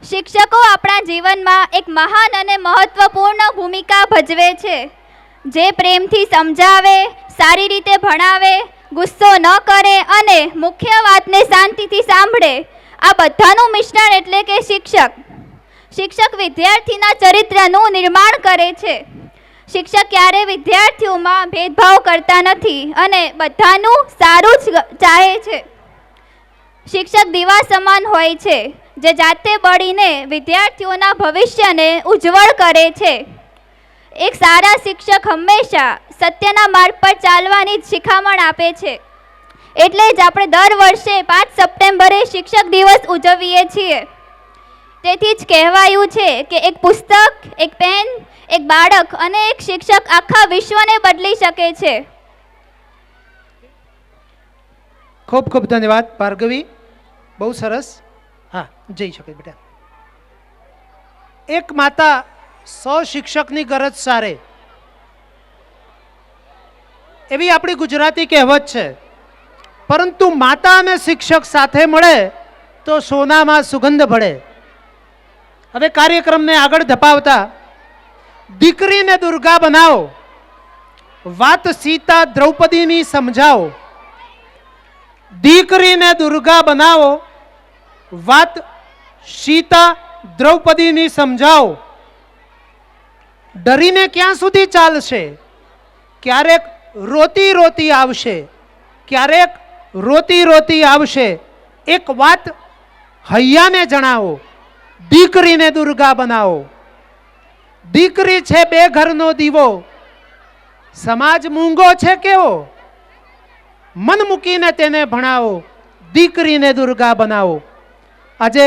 શિક્ષકો આપણા જીવનમાં એક મહાન અને મહત્વપૂર્ણ ભૂમિકા ભજવે છે, જે પ્રેમથી સમજાવે, સારી રીતે ભણાવે, ગુસ્સો ન કરે અને મુખ્ય વાતને શાંતિથી સાંભળે. આ બધાનું મિશ્રણ એટલે કે શિક્ષક. શિક્ષક વિદ્યાર્થીના ચરિત્રનું નિર્માણ કરે છે. શિક્ષક ક્યારે વિદ્યાર્થીઓમાં ભેદભાવ કરતા નથી અને બધાનું સારું જ ચાહે છે. શિક્ષક દીવા સમાન હોય છે, જે જાતે બળીને વિદ્યાર્થીઓના ભવિષ્યને ઉજ્જવળ કરે છે. એક સારા શિક્ષક હંમેશા સત્યના માર્ગ પર ચાલવાની જ શિખામણ આપે છે. એટલે જ આપણે દર વર્ષે 5 સપ્ટેમ્બરે શિક્ષક દિવસ ઉજવીએ છીએ. તેથી જ કહેવાયું છે કે એક પુસ્તક, એક પેન, એક બાળક અને એક શિક્ષક આખા વિશ્વને બદલી શકે છે. ખૂબ ખૂબ ધન્યવાદ ભાર્ગવી, બહુ સરસ. હા, જઈ શકે બેટા. એક માતા 100 શિક્ષકની ગરજ સારે, એવી આપણી ગુજરાતી કહેવત છે. પરંતુ માતા અને શિક્ષક સાથે મળે તો સોનામાં સુગંધ ભળે. હવે કાર્યક્રમને આગળ ધપાવતા દીકરીને દુર્ગા બનાવો, વાત સીતા દ્રૌપદીની સમજાવો. દીકરીને દુર્ગા બનાવો, વાત સીતા દ્રૌપદીની સમજાવો. ડરીને ક્યાં સુધી ચાલશે? ક્યારેક રોતી રોતી આવશે, ક્યારેક રોતી રોતી આવશે. એક વાત હૈયાને જણાવો, દીકરીને દુર્ગા બનાવો. દીકરી છે બે ઘરનો દીવો, સમાજ મૂંગો છે કેવો. મન મૂકીને તેને ભણાવો, દીકરીને દુર્ગા બનાવો. આજે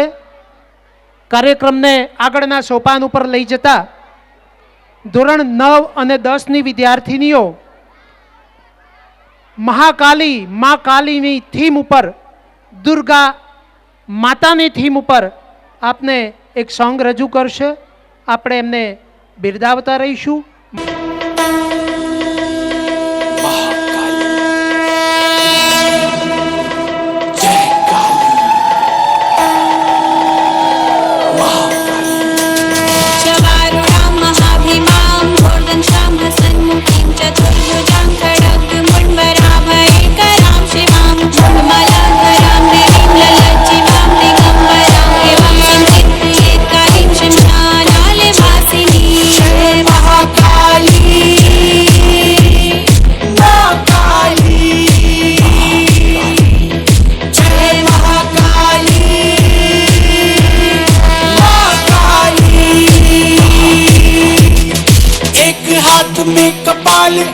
કાર્યક્રમને આગળના સોપાન ઉપર લઈ જતા ધોરણ 9 અને 10ની વિદ્યાર્થીનીઓ મહાકાલી, મા કાલીની થીમ ઉપર, દુર્ગા માતાની થીમ ઉપર આપને એક સોંગ રજૂ કરશે. આપણે એમને બિરદાવતા રહીશું.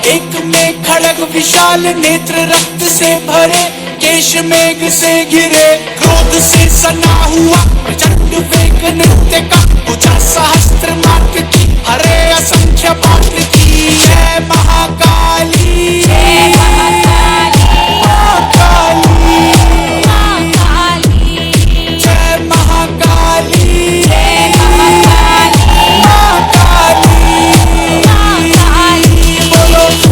एक में खड़ग विशाल, नेत्र रक्त से भरे, केश मेघ से घिरे, क्रोध से सना हुआ प्रचंड वेग नृत्य का, पूजा सहस्त्र मार्ग की, हरे असंख्य पात्र की. जय महाकाली, जय महाकाली, महाकाली, महाकाली, जय महाकाली, जय महाकाली, महाकाली.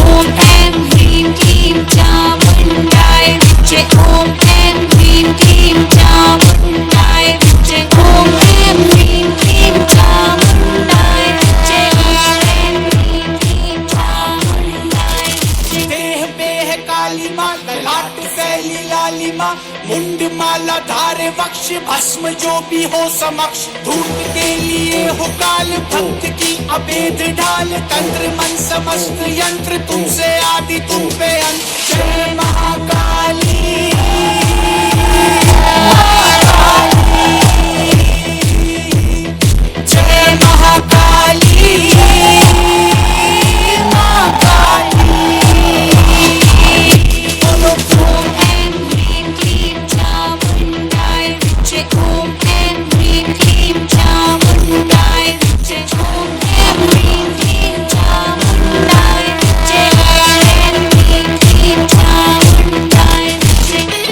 ओम ऐं ह्रीं क्लीं चामुण्डाय विद्महे. ओम ऐं ह्रीं क्लीं चामुण्डाय विद्महे. ओम ऐं ह्रीं क्लीं चामुण्डाय विद्महे. ओम ऐं ह्रीं क्लीं चामुण्डाय विद्महे. देह बेह काली माँ, ललाट फैली लाली माँ, मुंड माला धारे वक्ष, भस्म जो भी हो समक्ष. धूर्त के लिए हो काल, भक्त की अभेद ढाल, तंत्र मन समस्त यंत्र, तुमसे आदि तुम पे अंत. जय महाकाली, महाकाली, जय महाकाली, महाकाली. बोलो ओम ऐं ह्रीं क्लीं चामुण्डाय विद्महे. ओम ऐं ह्रीं क्लीं चामुण्डाय विद्महे. ओम ऐं ह्रीं क्लीं चामुण्डाय विद्महे. ओम ऐं ह्रीं क्लीं चामुण्डाय विद्महे.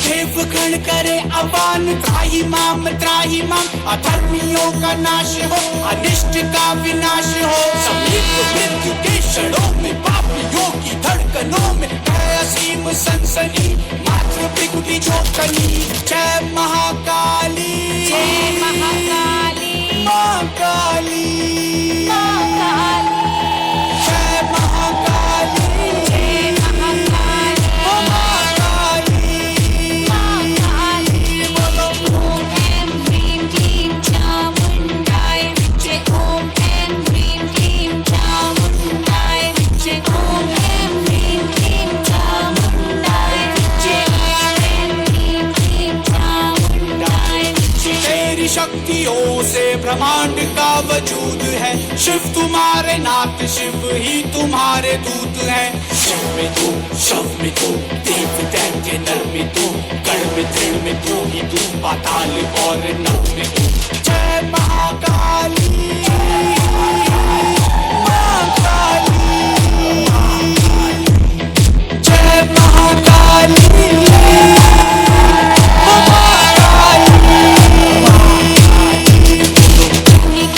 देवगण करे अवान, त्राहि त्राहि माम अधर्मियों का नाश हो अनिष्ट का विनाश हो समीप मृत्यु के क्षणों में पापियों की धड़कनों में है असीम सनसनी मात्र बिगुड़ी जो कनी जय महाकाली जय महाकाली मां काली मां काली जय महाकाली जय महाकाली ओ मां काली मां काली ओम ऐं ह्रीं क्लीं चामुण्डाय विद्महे ओम ऐं ह्रीं क्लीं चामुण्डाय विद्महे ओम ऐं ह्रीं क्लीं चामुण्डाय विद्महे ऐं ह्रीं क्लीं चामुण्डाय विद्महे तेरी शक्तियों से ब्रह्मांड का वजूद है शिव तुम्हारे नाथ शिव ही तुम्हारे दूत है शिव में तू शव में तू देव दैत्य नर में तू गण में तृण में तू ही तू पाताल और नभ में तू जय महाकाली मां काली जय महाकाली ओ मां काली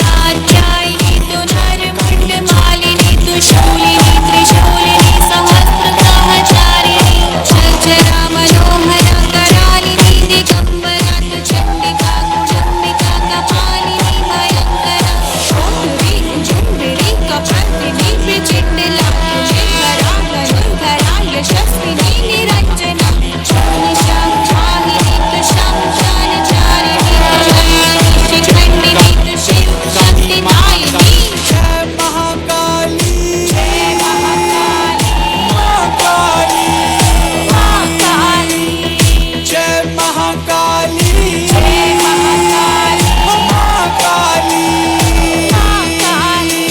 कात्यायनी तु नरमुण्डमालिनी तु शूलिनी त्रिशूलिनी सहस्रग्रहचारिणी चञ्चला मनोहरा करालिनी दिगम्बरा तु चण्डिका कुचम्बिका कपालिनी भयङ्करा ॐ झुम्बिरी कपर्दिनी विचिण्डिला जिह्वरा धनुर्धरा यशस्विनी निरञ्जना ज्योतिषा वाहिनी तु शङ्खचारिणी शिखण्डिनी तु शिव शक्तिदायिनी जय महाकाली जय महाकाली मां काली मां काली जय महाकाली जय महाकाली ओ मां काली मां काली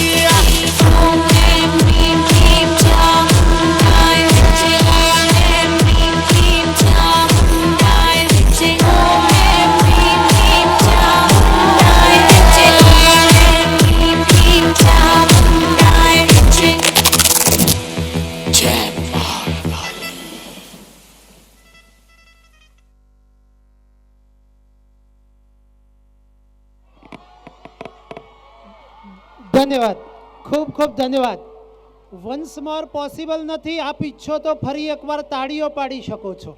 ओम ऐं ह्रीं क्लीं चामुण्डाय विद्महे ओम ऐं ह्रीं क्लीं चामुण्डाय विद्महे ओम ऐं ह्रीं क्लीं चामुण्डाय विद्महे ओम ऐं ह्रीं क्लीं चामुण्डाय विद्महे जय महाकाली ધન્યવાદ, ખૂબ ખૂબ ધન્યવાદ. વન્સ મોર પોસિબલ નથી. આપ ઈચ્છો તો ફરી એકવાર તાળીઓ પાડી શકો છો.